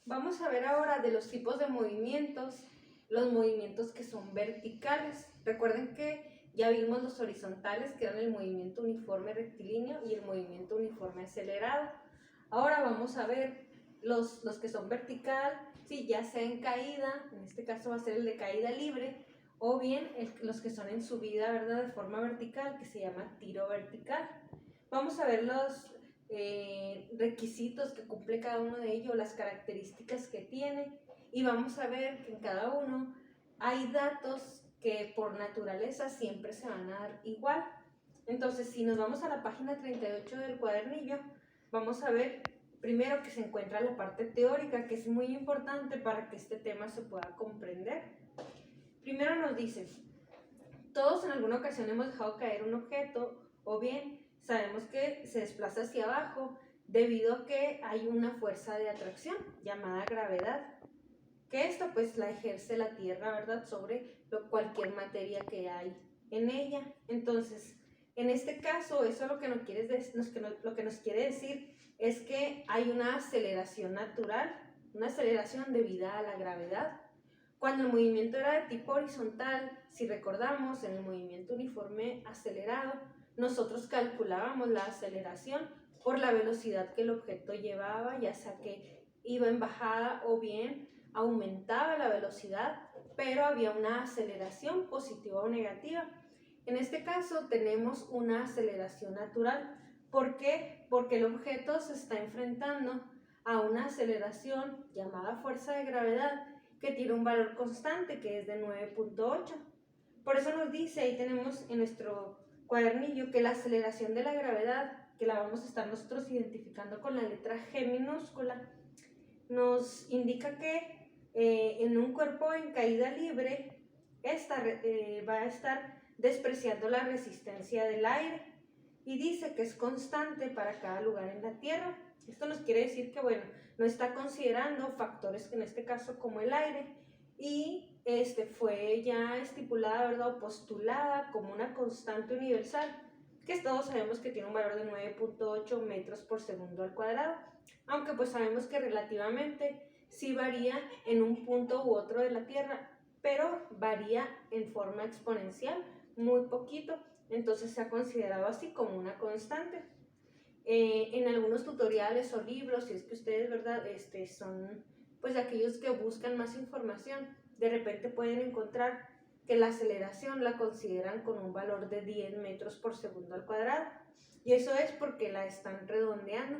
Vamos a ver ahora de los tipos de movimientos, los movimientos que son verticales. Recuerden que ya vimos los horizontales, que eran el movimiento uniforme rectilíneo y el movimiento uniforme acelerado. Ahora vamos a ver los que son vertical, sí, ya sea en caída, en este caso va a ser el de caída libre, o bien los que son en subida, ¿verdad?, de forma vertical, que se llama tiro vertical. Vamos a ver los requisitos que cumple cada uno de ellos, las características que tiene, y vamos a ver que en cada uno hay datos que por naturaleza siempre se van a dar igual. Entonces, si nos vamos a la página 38 del cuadernillo, vamos a ver primero que se encuentra la parte teórica, que es muy importante para que este tema se pueda comprender. Primero nos dice, todos en alguna ocasión hemos dejado caer un objeto, o bien sabemos que se desplaza hacia abajo debido a que hay una fuerza de atracción llamada gravedad, que esto pues la ejerce la Tierra, ¿verdad?, sobre cualquier materia que hay en ella. Entonces, en este caso, eso lo que nos quiere decir es que hay una aceleración natural, una aceleración debida a la gravedad. Cuando el movimiento era de tipo horizontal, si recordamos, en el movimiento uniforme acelerado, nosotros calculábamos la aceleración por la velocidad que el objeto llevaba, ya sea que iba en bajada o bien aumentaba la velocidad, pero había una aceleración positiva o negativa. En este caso tenemos una aceleración natural. ¿Por qué? Porque el objeto se está enfrentando a una aceleración llamada fuerza de gravedad que tiene un valor constante que es de 9.8. Por eso nos dice, ahí tenemos en nuestro cuadernillo, que la aceleración de la gravedad, que la vamos a estar nosotros identificando con la letra G minúscula, nos indica que en un cuerpo en caída libre, esta va a estar despreciando la resistencia del aire, y dice que es constante para cada lugar en la Tierra. Esto nos quiere decir que, bueno, no está considerando factores que en este caso como el aire, y fue ya estipulada, ¿verdad?, o postulada como una constante universal, que todos sabemos que tiene un valor de 9.8 metros por segundo al cuadrado, aunque pues sabemos que relativamente sí varía en un punto u otro de la Tierra, pero varía en forma exponencial, muy poquito, entonces se ha considerado así como una constante. En algunos tutoriales o libros, si es que ustedes, ¿verdad?, son pues aquellos que buscan más información, de repente pueden encontrar que la aceleración la consideran con un valor de 10 metros por segundo al cuadrado, y eso es porque la están redondeando,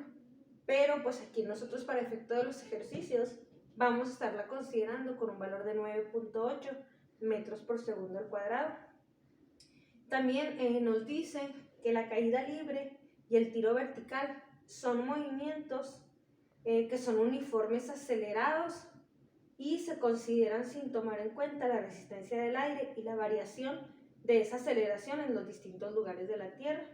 pero pues aquí nosotros, para efecto de los ejercicios, vamos a estarla considerando con un valor de 9.8 metros por segundo al cuadrado. También nos dice que la caída libre y el tiro vertical son movimientos que son uniformes acelerados y se consideran sin tomar en cuenta la resistencia del aire y la variación de esa aceleración en los distintos lugares de la Tierra.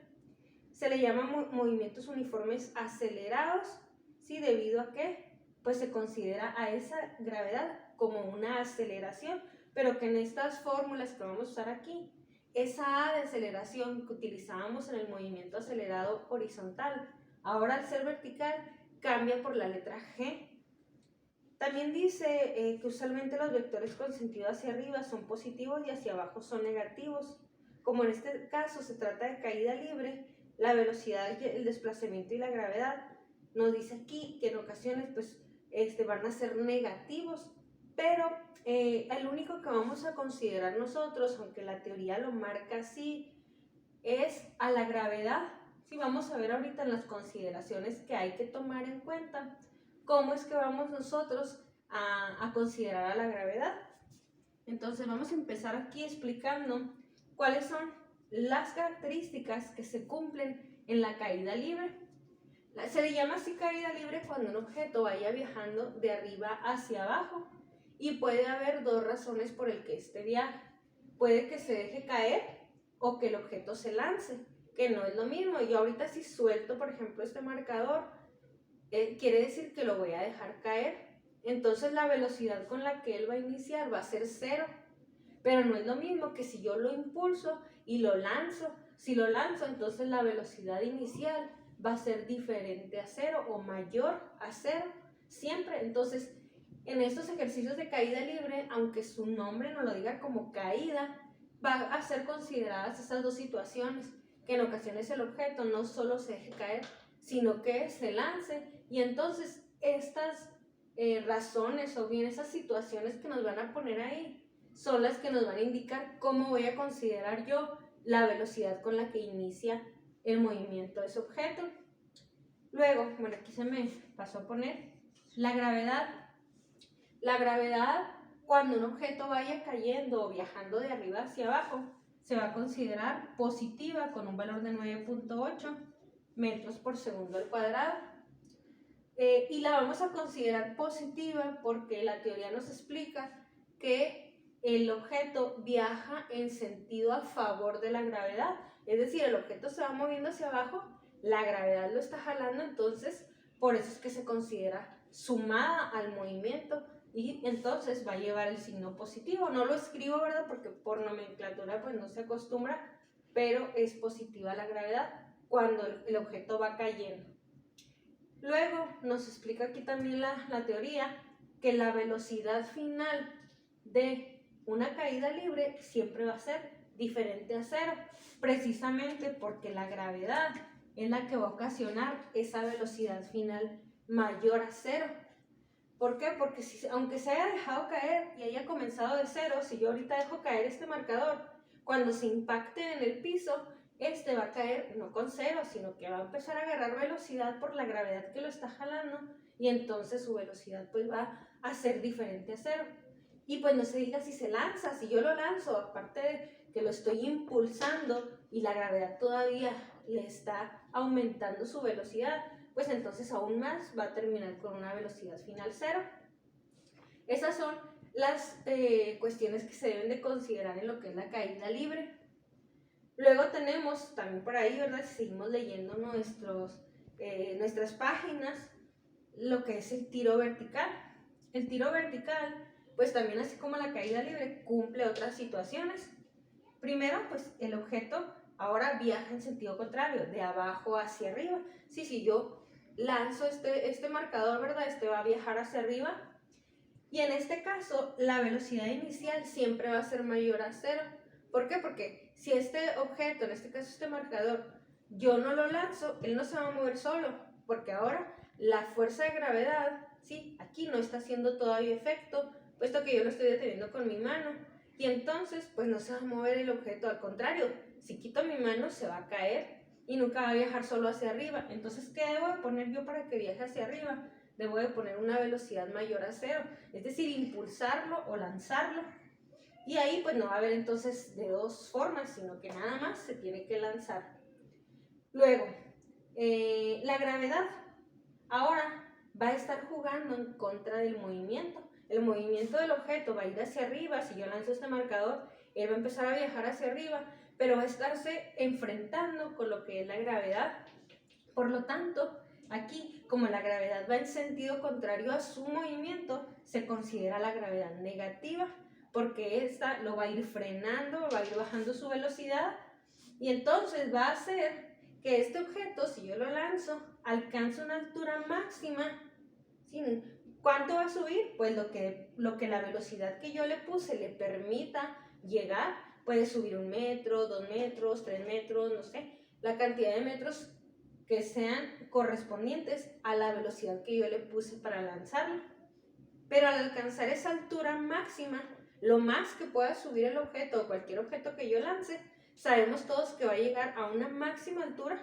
Se le llaman movimientos uniformes acelerados, ¿sí?, debido a que pues se considera a esa gravedad como una aceleración, pero que en estas fórmulas que vamos a usar aquí, esa A de aceleración que utilizábamos en el movimiento acelerado horizontal, ahora al ser vertical cambia por la letra G. También dice que usualmente los vectores con sentido hacia arriba son positivos y hacia abajo son negativos. Como en este caso se trata de caída libre, la velocidad, el desplazamiento y la gravedad, nos dice aquí que en ocasiones pues, van a ser negativos, pero el único que vamos a considerar nosotros, aunque la teoría lo marca así, es a la gravedad. Sí, vamos a ver ahorita en las consideraciones que hay que tomar en cuenta cómo es que vamos nosotros a considerar a la gravedad. Entonces vamos a empezar aquí explicando cuáles son las características que se cumplen en la caída libre. Se le llama así caída libre cuando un objeto vaya viajando de arriba hacia abajo, y puede haber dos razones por el que este viaje. Puede que se deje caer o que el objeto se lance, que no es lo mismo. Yo ahorita si suelto, por ejemplo, este marcador, quiere decir que lo voy a dejar caer. Entonces la velocidad con la que él va a iniciar va a ser 0. Pero no es lo mismo que si yo lo impulso y lo lanzo. Si lo lanzo, entonces la velocidad inicial va a ser diferente a 0 o mayor a 0 siempre. Entonces En estos ejercicios de caída libre, aunque su nombre no lo diga como caída, va a ser consideradas estas dos situaciones, que en ocasiones el objeto no solo se deje caer, sino que se lance, y entonces estas razones o bien esas situaciones que nos van a poner ahí son las que nos van a indicar cómo voy a considerar yo la velocidad con la que inicia el movimiento de ese objeto. Luego, bueno, aquí se me pasó a poner la gravedad. La gravedad, cuando un objeto vaya cayendo o viajando de arriba hacia abajo, se va a considerar positiva con un valor de 9.8 metros por segundo al cuadrado. Y la vamos a considerar positiva porque la teoría nos explica que el objeto viaja en sentido a favor de la gravedad. Es decir, el objeto se va moviendo hacia abajo, la gravedad lo está jalando, entonces por eso es que se considera sumada al movimiento y entonces va a llevar el signo positivo. No lo escribo, ¿verdad? Porque por nomenclatura pues no se acostumbra, pero es positiva la gravedad cuando el objeto va cayendo. Luego nos explica aquí también la teoría que la velocidad final de una caída libre siempre va a ser diferente a cero, precisamente porque la gravedad es la que va a ocasionar esa velocidad final mayor a cero. ¿Por qué? Porque aunque se haya dejado caer y haya comenzado de cero, si yo ahorita dejo caer este marcador, cuando se impacte en el piso, este va a caer no con cero, sino que va a empezar a agarrar velocidad por la gravedad que lo está jalando y entonces su velocidad pues va a ser diferente a cero. Y pues no se diga si se lanza, si yo lo lanzo, aparte de que lo estoy impulsando y la gravedad todavía le está aumentando su velocidad, pues entonces aún más va a terminar con una velocidad final cero. Esas son las cuestiones que se deben de considerar en lo que es la caída libre. Luego tenemos también por ahí, ¿verdad? Si seguimos leyendo nuestras páginas, lo que es el tiro vertical. El tiro vertical, pues también así como la caída libre, cumple otras situaciones. Primero, pues el objeto ahora viaja en sentido contrario, de abajo hacia arriba. Sí, si yo lanzo este marcador, ¿verdad? Este va a viajar hacia arriba. Y en este caso, la velocidad inicial siempre va a ser mayor a cero. ¿Por qué? Porque si este objeto, en este caso este marcador, yo no lo lanzo, él no se va a mover solo, porque ahora la fuerza de gravedad, sí, aquí no está haciendo todavía efecto, puesto que yo lo estoy deteniendo con mi mano. Y entonces, pues no se va a mover el objeto, al contrario, si quito mi mano se va a caer y nunca va a viajar solo hacia arriba. Entonces, ¿qué debo de poner yo para que viaje hacia arriba? Debo de poner una velocidad mayor a cero, es decir, impulsarlo o lanzarlo. Y ahí pues no va a haber entonces de dos formas, sino que nada más se tiene que lanzar. Luego, la gravedad ahora va a estar jugando en contra del movimiento. El movimiento del objeto va a ir hacia arriba. Si yo lanzo este marcador, él va a empezar a viajar hacia arriba, pero va a estarse enfrentando con lo que es la gravedad. Por lo tanto, aquí, como la gravedad va en sentido contrario a su movimiento, se considera la gravedad negativa, porque esta lo va a ir frenando, va a ir bajando su velocidad, y entonces va a hacer que este objeto, si yo lo lanzo, alcance una altura máxima. ¿Sí? ¿Cuánto va a subir? Pues lo que la velocidad que yo le puse le permita llegar. Puede subir 1 metro, 2 metros, 3 metros, no sé, la cantidad de metros que sean correspondientes a la velocidad que yo le puse para lanzarlo. Pero al alcanzar esa altura máxima, lo más que pueda subir el objeto o cualquier objeto que yo lance, sabemos todos que va a llegar a una máxima altura,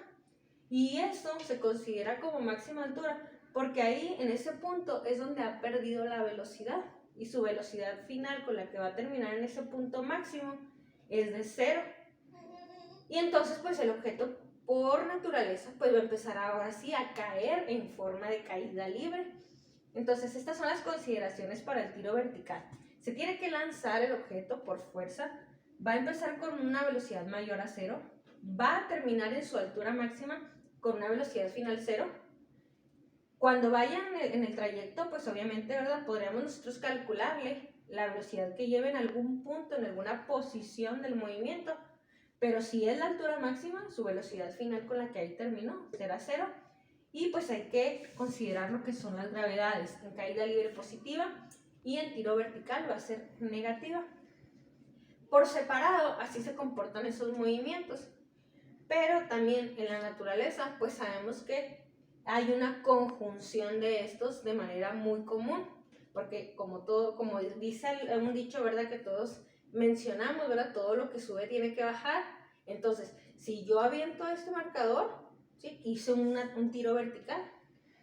y eso se considera como máxima altura porque ahí en ese punto es donde ha perdido la velocidad, y su velocidad final con la que va a terminar en ese punto máximo es de cero. Y entonces pues el objeto por naturaleza pues va a empezar ahora sí a caer en forma de caída libre. Entonces estas son las consideraciones para el tiro vertical. Se tiene que lanzar el objeto por fuerza, va a empezar con una velocidad mayor a cero, va a terminar en su altura máxima con una velocidad final cero. Cuando vayan en el trayecto, pues obviamente, ¿verdad? Podríamos nosotros calcularle la velocidad que lleve en algún punto, en alguna posición del movimiento, pero si es la altura máxima, su velocidad final con la que ahí terminó será cero. Y pues hay que considerar lo que son las gravedades. En caída libre positiva y en tiro vertical va a ser negativa. Por separado, así se comportan esos movimientos. Pero también en la naturaleza, pues sabemos que hay una conjunción de estos de manera muy común. Porque como dice un dicho, ¿verdad? Que todos mencionamos, ¿verdad? Todo lo que sube tiene que bajar. Entonces, si yo aviento este marcador, ¿sí? Hice un tiro vertical,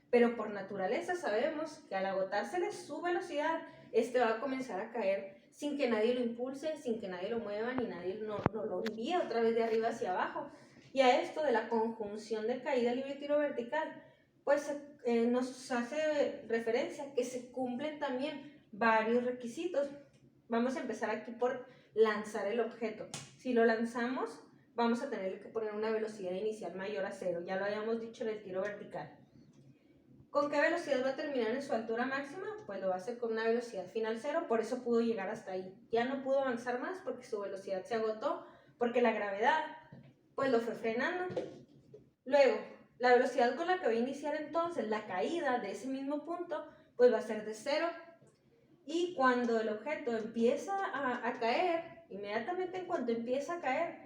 pero por naturaleza sabemos que al agotarse su velocidad, este va a comenzar a caer sin que nadie lo impulse, sin que nadie lo mueva, ni nadie no lo envíe otra vez de arriba hacia abajo. Y a esto de la conjunción de caída libre y tiro vertical, pues nos hace referencia que se cumplen también varios requisitos. Vamos a empezar aquí por lanzar el objeto. Si lo lanzamos, vamos a tener que poner una velocidad inicial mayor a 0. Ya lo habíamos dicho en el tiro vertical. ¿Con qué velocidad va a terminar en su altura máxima? Pues lo va a hacer con una velocidad final 0, por eso pudo llegar hasta ahí. Ya no pudo avanzar más porque su velocidad se agotó, porque la gravedad pues lo fue frenando. Luego, la velocidad con la que va a iniciar entonces la caída de ese mismo punto, pues va a ser de 0. Y cuando el objeto empieza a caer, inmediatamente en cuanto empieza a caer,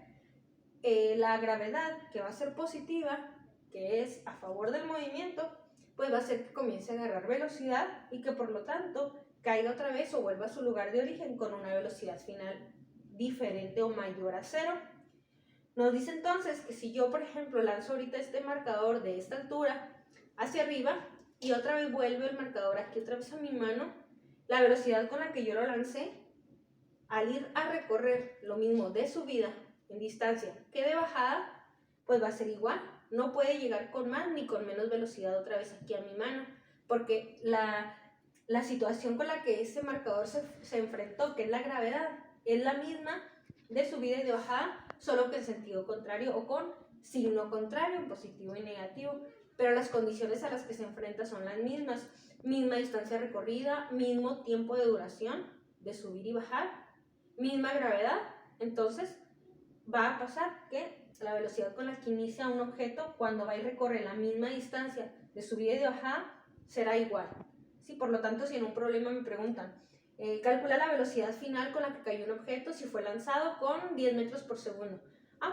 la gravedad, que va a ser positiva, que es a favor del movimiento, pues va a hacer que comience a agarrar velocidad y que por lo tanto caiga otra vez o vuelva a su lugar de origen con una velocidad final diferente o mayor a 0. Nos dice entonces que si yo, por ejemplo, lanzo ahorita este marcador de esta altura hacia arriba y otra vez vuelve el marcador aquí otra vez a mi mano, la velocidad con la que yo lo lancé, al ir a recorrer lo mismo de subida en distancia que de bajada, pues va a ser igual. No puede llegar con más ni con menos velocidad otra vez aquí a mi mano, porque la situación con la que ese marcador se enfrentó, que es la gravedad, es la misma de subida y de bajada, solo que en sentido contrario o con signo contrario, en positivo y negativo. Pero las condiciones a las que se enfrenta son las mismas. Misma distancia recorrida, mismo tiempo de duración de subir y bajar, misma gravedad. Entonces va a pasar que la velocidad con la que inicia un objeto cuando va y recorre la misma distancia de subida y de bajada será igual. Sí, por lo tanto, si en un problema me preguntan, calcula la velocidad final con la que cayó un objeto si fue lanzado con 10 metros por segundo.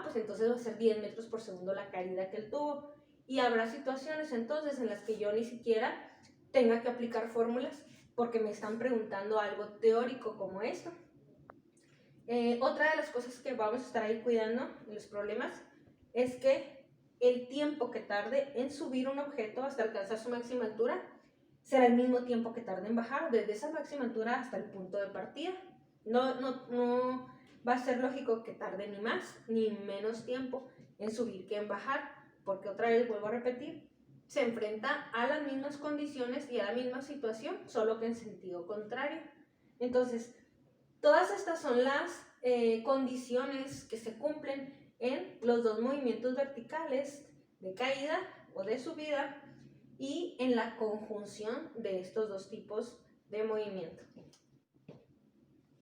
Pues entonces va a ser 10 metros por segundo la caída que él tuvo. Y habrá situaciones entonces en las que yo ni siquiera tenga que aplicar fórmulas porque me están preguntando algo teórico como esto. Otra de las cosas que vamos a estar ahí cuidando en los problemas es que el tiempo que tarde en subir un objeto hasta alcanzar su máxima altura será el mismo tiempo que tarde en bajar desde esa máxima altura hasta el punto de partida. No va a ser lógico que tarde ni más ni menos tiempo en subir que en bajar, porque otra vez vuelvo a repetir, se enfrenta a las mismas condiciones y a la misma situación, solo que en sentido contrario. Entonces, todas estas son las condiciones que se cumplen en los dos movimientos verticales de caída o de subida y en la conjunción de estos dos tipos de movimiento.